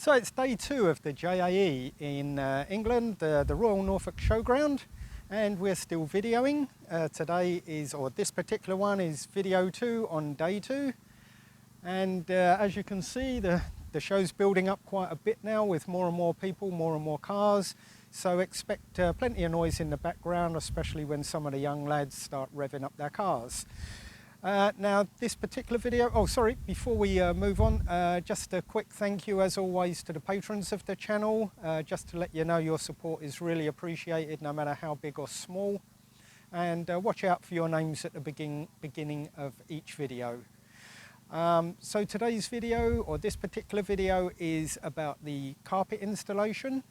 So it's day 2 of the JAE in England, the Royal Norfolk Showground, and we're still videoing. This particular one is video 2 on day 2. And as you can see, the show's building up quite a bit now with more and more people, more and more cars. So expect plenty of noise in the background, especially when some of the young lads start revving up their cars. Now this particular video, before we move on, just a quick thank you as always to the patrons of the channel, just to let you know your support is really appreciated no matter how big or small, and watch out for your names at the beginning of each video. So today's video, or this particular video, is about the carpet installation.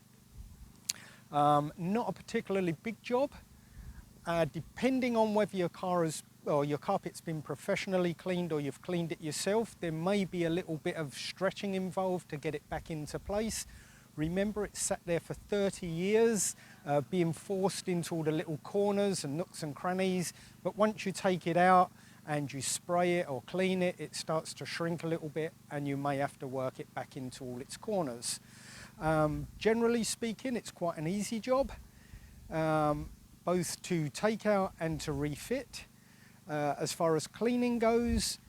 Not a particularly big job, depending on whether your carpet's been professionally cleaned or you've cleaned it yourself. There may be a little bit of stretching involved to get it back into place. Remember, it's sat there for 30 years, being forced into all the little corners and nooks and crannies. But once you take it out and you spray it or clean it, it starts to shrink a little bit and you may have to work it back into all its corners. Generally speaking, it's quite an easy job, both to take out and to refit. As far as cleaning goes,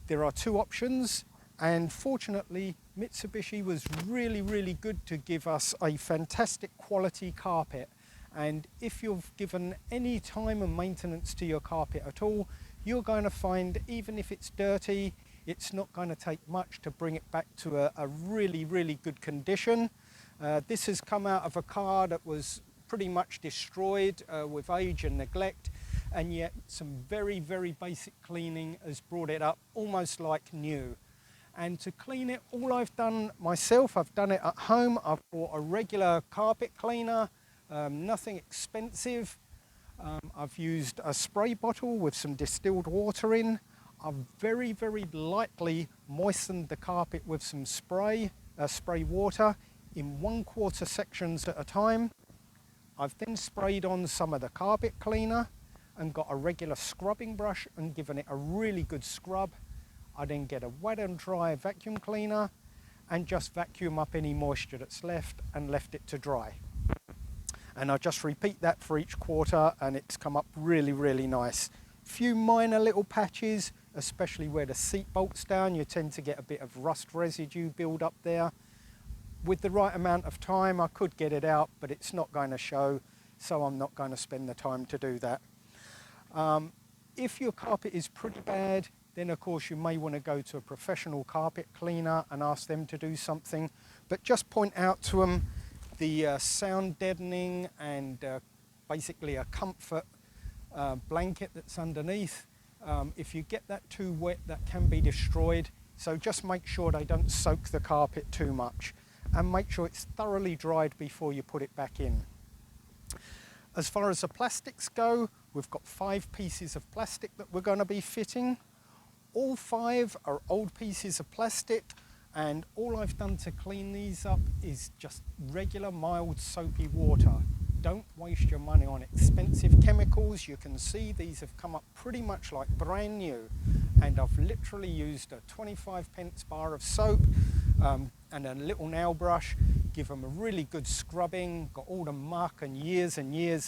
there are 2 options, and fortunately Mitsubishi was really good to give us a fantastic quality carpet. And if you've given any time and maintenance to your carpet at all, you're going to find, even if it's dirty, it's not going to take much to bring it back to a really good condition. This has come out of a car that was pretty much destroyed with age and neglect, and yet some very basic cleaning has brought it up almost like new. And to clean it, all I've done myself, I've done it at home. I've bought a regular carpet cleaner, nothing expensive. I've used a spray bottle with some distilled water in. I've very lightly moistened the carpet with some spray water in 1/4 sections at a time. I've then sprayed on some of the carpet cleaner and got a regular scrubbing brush and given it a really good scrub. I then get a wet and dry vacuum cleaner and just vacuum up any moisture that's left and left it to dry. And I just repeat that for each quarter, and it's come up really nice. Few minor little patches, especially where the seat bolt's down, you tend to get a bit of rust residue build up there. With the right amount of time I could get it out, but it's not going to show, so I'm not going to spend the time to do that. If your carpet is pretty bad, then of course you may want to go to a professional carpet cleaner and ask them to do something, but just point out to them the sound deadening and basically a comfort blanket that's underneath. If you get that too wet, that can be destroyed, so just make sure they don't soak the carpet too much, and make sure it's thoroughly dried before you put it back in. As far as the plastics go, we've got 5 pieces of plastic that we're going to be fitting. All 5 are old pieces of plastic, and all I've done to clean these up is just regular mild soapy water. Don't waste your money on expensive chemicals. You can see these have come up pretty much like brand new, and I've literally used a 25p bar of soap and a little nail brush, give them a really good scrubbing, got all the muck and years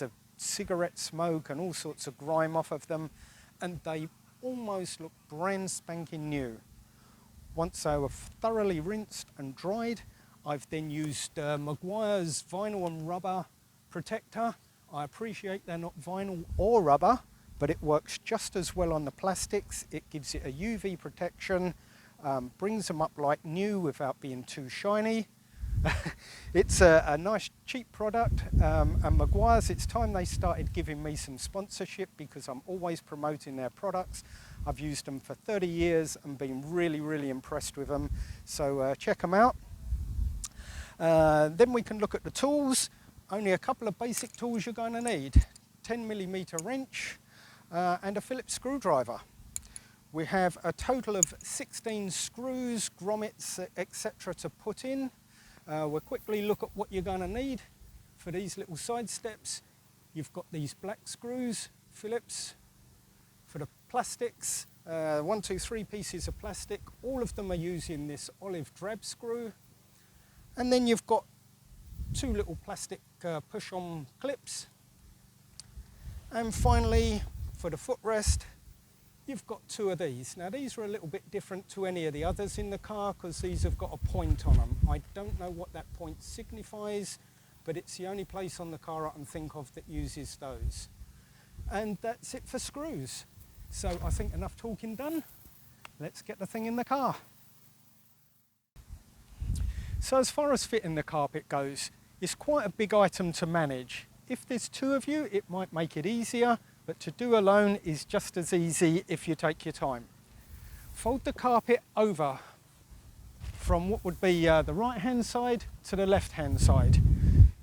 of cigarette smoke and all sorts of grime off of them, and they almost look brand spanking new. Once they were thoroughly rinsed and dried, I've then used Meguiar's vinyl and rubber protector. I appreciate they're not vinyl or rubber, but it works just as well on the plastics. It gives it a UV protection, brings them up like new without being too shiny. It's a nice cheap product, and Meguiar's, it's time they started giving me some sponsorship because I'm always promoting their products. I've used them for 30 years and been really impressed with them, so check them out. Then we can look at the tools. Only a couple of basic tools you're going to need: 10mm wrench and a Phillips screwdriver. We have a total of 16 screws, grommets, etc. to put in. We'll quickly look at what you're going to need for these little side steps. You've got these black screws, Phillips. For the plastics, 1, 2, 3 pieces of plastic. All of them are using this olive drab screw. And then you've got two little plastic push-on clips. And finally, for the footrest, you've got two of these. Now these are a little bit different to any of the others in the car because these have got a point on them. I don't know what that point signifies, but it's the only place on the car I can think of that uses those. And that's it for screws. So I think enough talking done. Let's get the thing in the car. So as far as fitting the carpet goes, it's quite a big item to manage. If there's two of you, it might make it easier, but to do alone is just as easy if you take your time. Fold the carpet over from what would be the right-hand side to the left-hand side.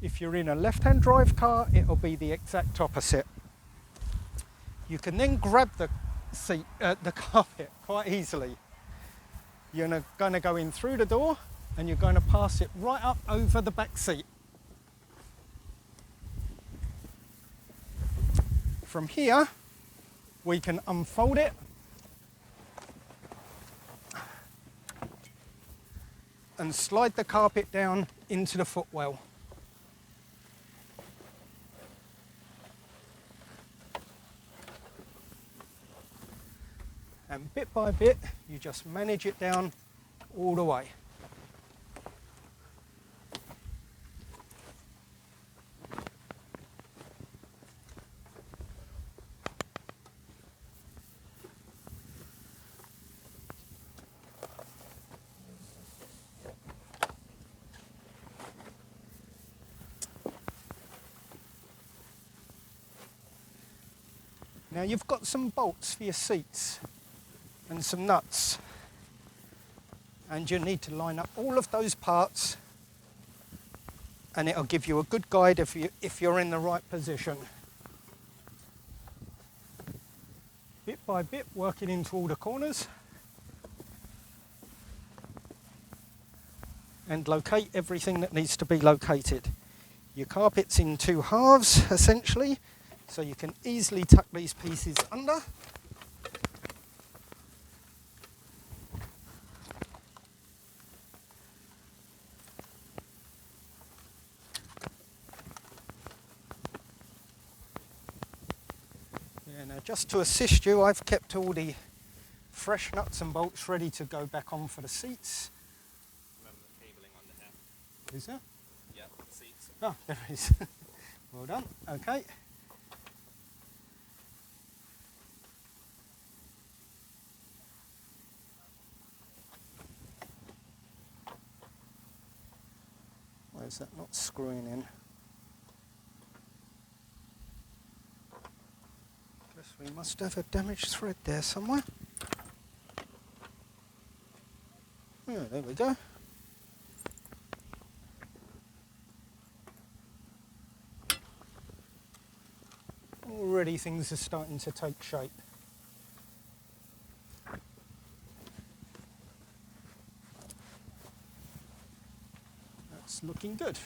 If you're in a left-hand drive car, it'll be the exact opposite. You can then grab the carpet quite easily. You're going to go in through the door and you're going to pass it right up over the back seat. From here, we can unfold it and slide the carpet down into the footwell. And bit by bit, you just manage it down all the way. Now you've got some bolts for your seats and some nuts, and you need to line up all of those parts and it'll give you a good guide if you're in the right position. Bit by bit, working into all the corners and locate everything that needs to be located. Your carpet's in two halves essentially, so you can easily tuck these pieces under. Yeah, now just to assist you, I've kept all the fresh nuts and bolts ready to go back on for the seats. Remember the cabling under here? Is there? Yeah, the seats. Oh, there it is. Well done. Okay. Why is that not screwing in? Guess we must have a damaged thread there somewhere. Yeah, there we go. Already things are starting to take shape. That's looking good.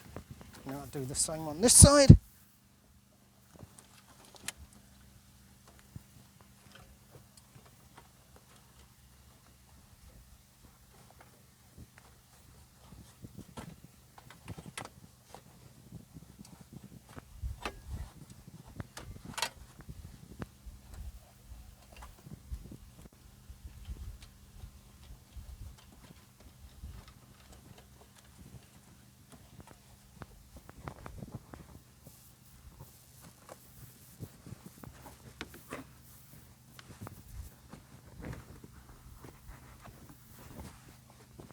Now I'll do the same on this side.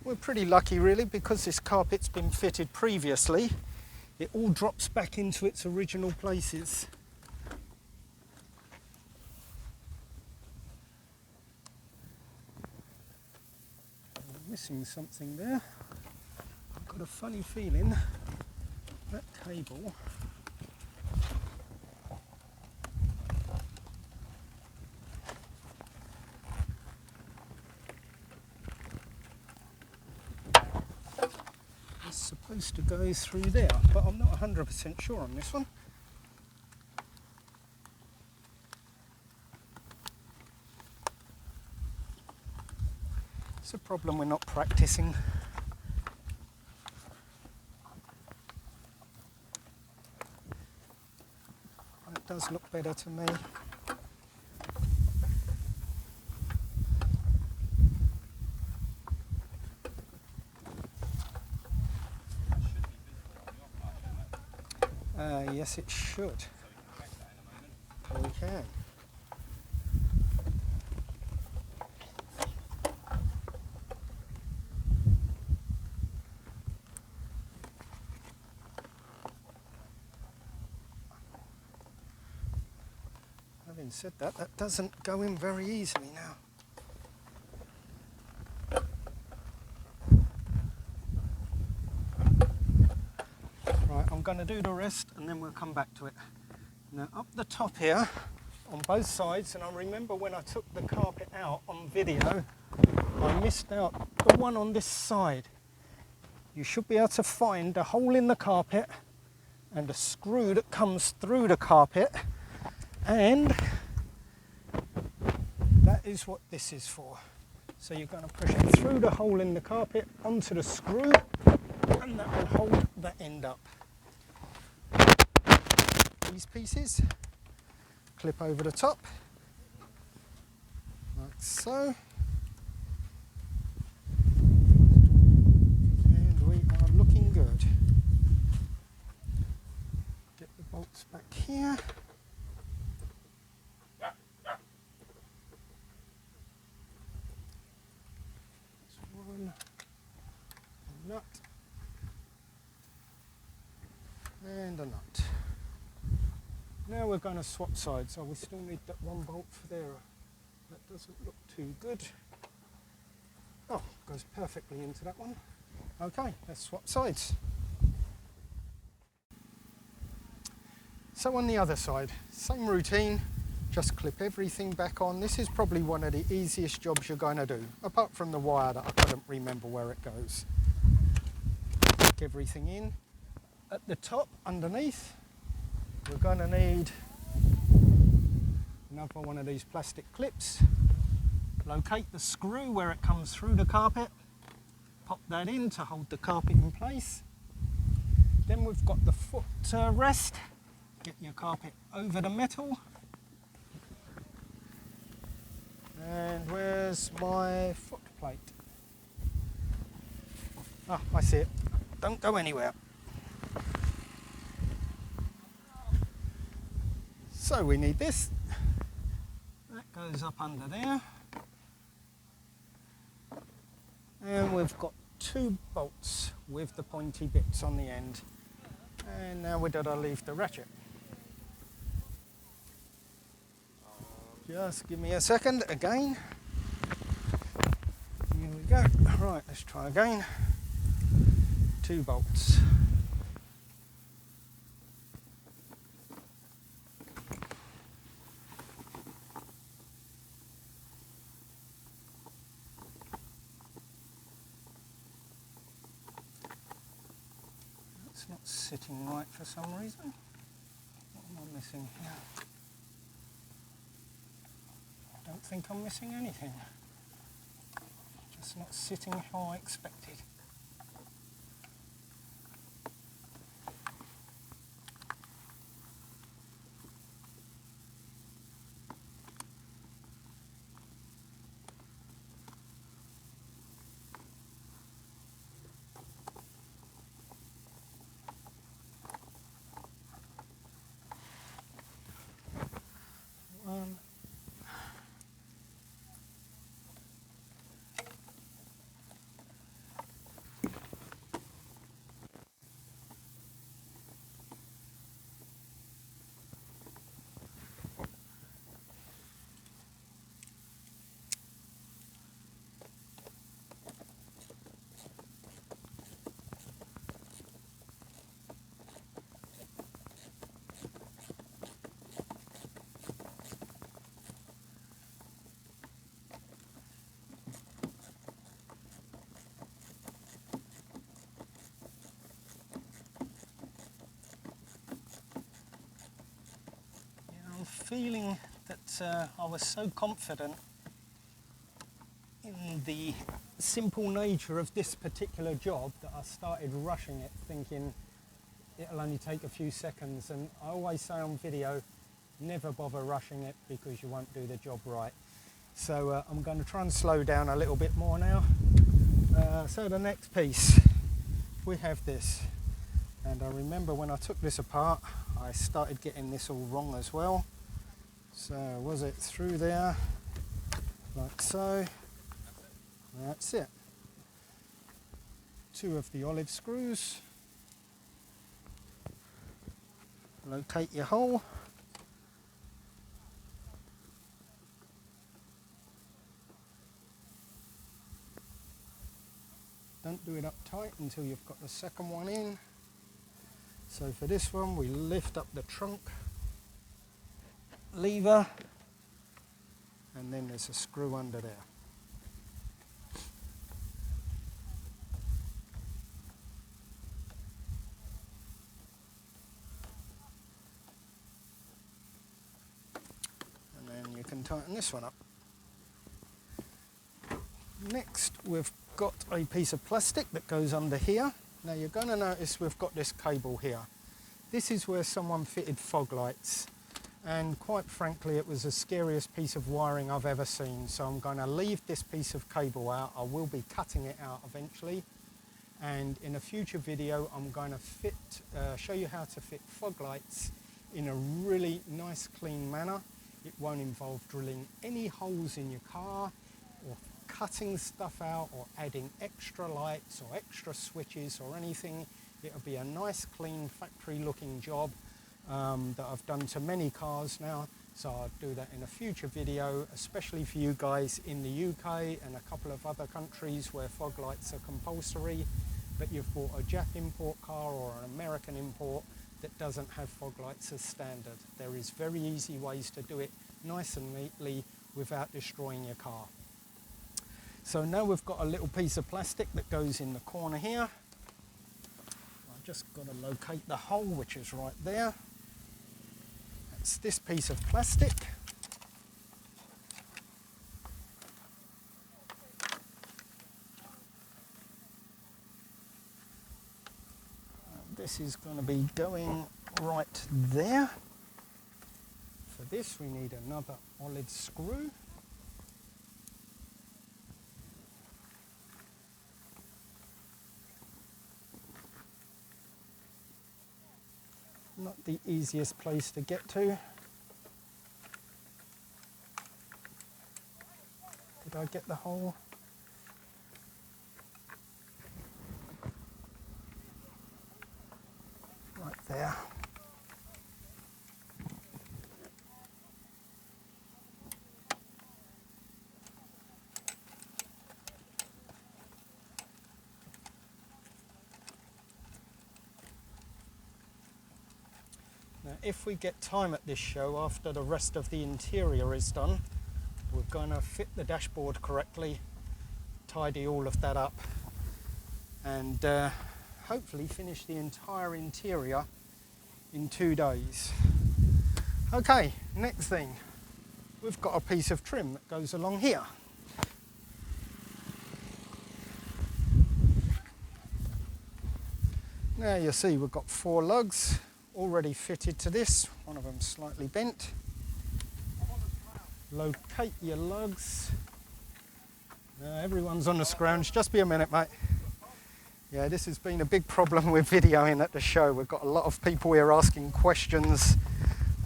We're pretty lucky really, because this carpet's been fitted previously. It all drops back into its original places. I'm missing something there. I've got a funny feeling that cable supposed to go through there, but I'm not 100% sure on this one. It's a problem we're not practicing. that does look better to me. Yes, it should. We can. Having said that, that doesn't go in very easily now. Right, I'm going to do the rest and then we'll come back to it. Now up the top here, on both sides, and I remember when I took the carpet out on video, I missed out the one on this side. You should be able to find a hole in the carpet and a screw that comes through the carpet, and that is what this is for. So you're going to push it through the hole in the carpet onto the screw, and that will hold the end up. These pieces clip over the top, like so. And we are looking good. Get the bolts back here. That's one, a nut, and a nut. Now we're going to swap sides. Oh, we still need that one bolt for there. That doesn't look too good. Oh, goes perfectly into that one. Okay, let's swap sides. So on the other side, same routine, just clip everything back on. This is probably one of the easiest jobs you're going to do, apart from the wire that I couldn't remember where it goes. Stick everything in. At the top, underneath, we're going to need another one of these plastic clips. Locate the screw where it comes through the carpet. Pop that in to hold the carpet in place. Then we've got the foot rest. Get your carpet over the metal. And where's my foot plate? Ah, I see it. Don't go anywhere. So we need this. That goes up under there. And we've got 2 bolts with the pointy bits on the end. And now where did I leave the ratchet? Just give me a second again. Here we go. Right, let's try again. 2 bolts. It's not sitting right for some reason. What am I missing here? I don't think I'm missing anything. Just not sitting how I expected. Feeling that I was so confident in the simple nature of this particular job that I started rushing it, thinking it'll only take a few seconds. And I always say on video, Never bother rushing it because you won't do the job right. So I'm going to try and slow down a little bit more now. So the next piece, we have this. And I remember when I took this apart, I started getting this all wrong as well. So was it through there, like so? That's it. 2 of the olive screws. Locate your hole. Don't do it up tight until you've got the second one in. So for this one, we lift up the trunk lever, and then there's a screw under there. And then you can tighten this one up. Next, we've got a piece of plastic that goes under here. Now you're going to notice we've got this cable here. This is where someone fitted fog lights, and quite frankly it was the scariest piece of wiring I've ever seen, so I'm going to leave this piece of cable out. I will be cutting it out eventually, and in a future video I'm going to show you how to fit fog lights in a really nice clean manner. It won't involve drilling any holes in your car or cutting stuff out or adding extra lights or extra switches or anything. It'll be a nice clean factory looking job that I've done to many cars now, so I'll do that in a future video, especially for you guys in the UK and a couple of other countries where fog lights are compulsory, but you've bought a Jap import car or an American import that doesn't have fog lights as standard. There is very easy ways to do it nice and neatly without destroying your car. So now we've got a little piece of plastic that goes in the corner here. I've just got to locate the hole, which is right there. That's this piece of plastic. And this is going to be going right there. For this we need another olive screw. Not the easiest place to get to. Did I get the hole? Right there. Now, if we get time at this show after the rest of the interior is done, we're going to fit the dashboard correctly, tidy all of that up, and hopefully finish the entire interior in 2 days. Okay, next thing, we've got a piece of trim that goes along here. Now you see we've got 4 lugs already fitted to this, one of them slightly bent. Locate your lugs. Everyone's on the scrounge, just be a minute mate. Yeah, this has been a big problem with videoing at the show. We've got a lot of people here asking questions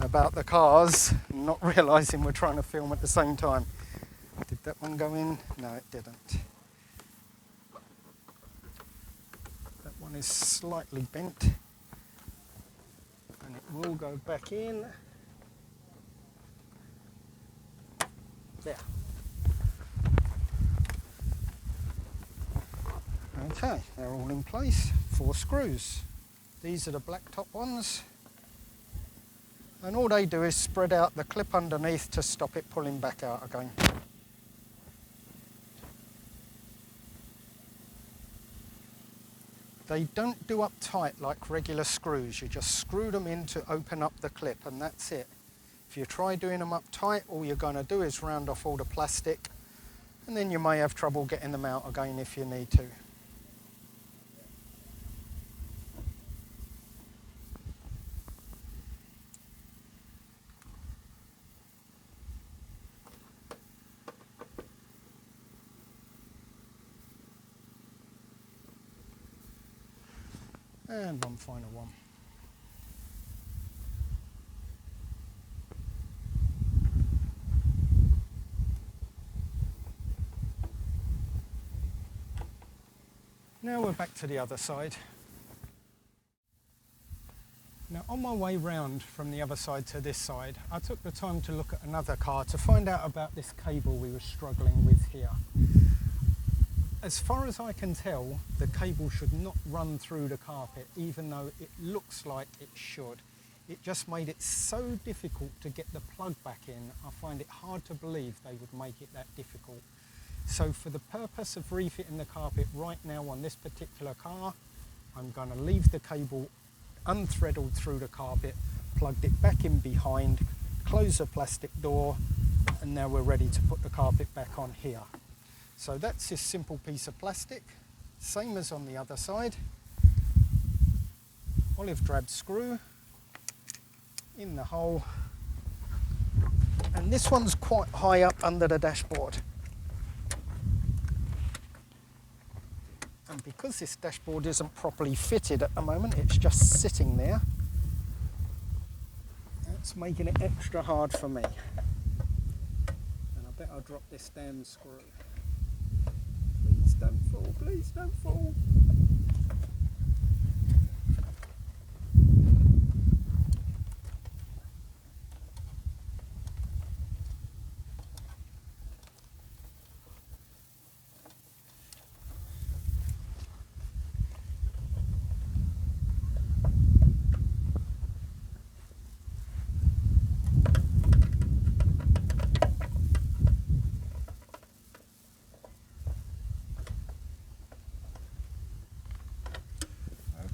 about the cars, not realising we're trying to film at the same time. Did that one go in? No, it didn't. That one is slightly bent. And it will go back in. There. Okay, they're all in place. 4 screws. These are the black top ones. And all they do is spread out the clip underneath to stop it pulling back out again. They don't do up tight like regular screws. You just screw them in to open up the clip and that's it. If you try doing them up tight, all you're going to do is round off all the plastic, and then you may have trouble getting them out again if you need to. And one final one. Now we're back to the other side. Now on my way round from the other side to this side, I took the time to look at another car to find out about this cable we were struggling with here. As far as I can tell, the cable should not run through the carpet, even though it looks like it should. It just made it so difficult to get the plug back in. I find it hard to believe they would make it that difficult. So for the purpose of refitting the carpet right now on this particular car, I'm going to leave the cable unthreaded through the carpet, plugged it back in behind, close the plastic door, and now we're ready to put the carpet back on here. So that's this simple piece of plastic, same as on the other side. Olive drab screw in the hole, and this one's quite high up under the dashboard. And because this dashboard isn't properly fitted at the moment, it's just sitting there. That's making it extra hard for me. And I bet I'll drop this damn screw. Please don't fall, please don't fall.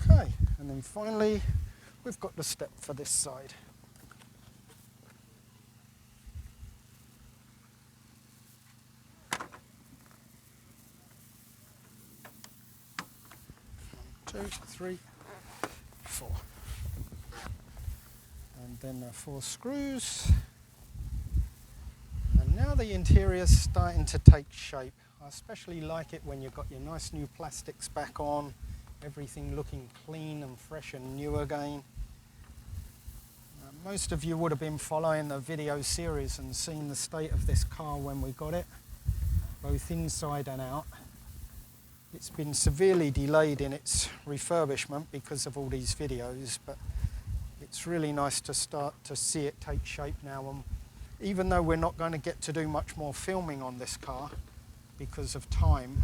Okay, and then finally we've got the step for this side. One, two, three, four. And then the 4 screws. And now the interior's starting to take shape. I especially like it when you've got your nice new plastics back on, everything looking clean and fresh and new again. Most of you would have been following the video series and seen the state of this car when we got it, both inside and out. It's been severely delayed in its refurbishment because of all these videos, but it's really nice to start to see it take shape now. And even though we're not going to get to do much more filming on this car because of time,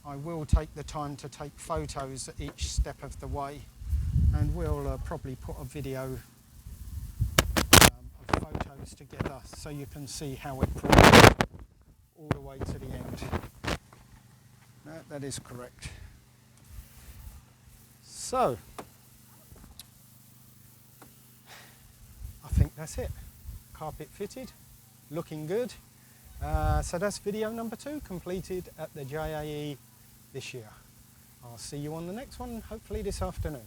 I will take the time to take photos at each step of the way, and we'll probably put a video of photos together so you can see how it progressed all the way to the end. That is correct. So, I think that's it. Carpet fitted, looking good. So that's video number 2 completed at the JAE this year. I'll see you on the next one, hopefully this afternoon.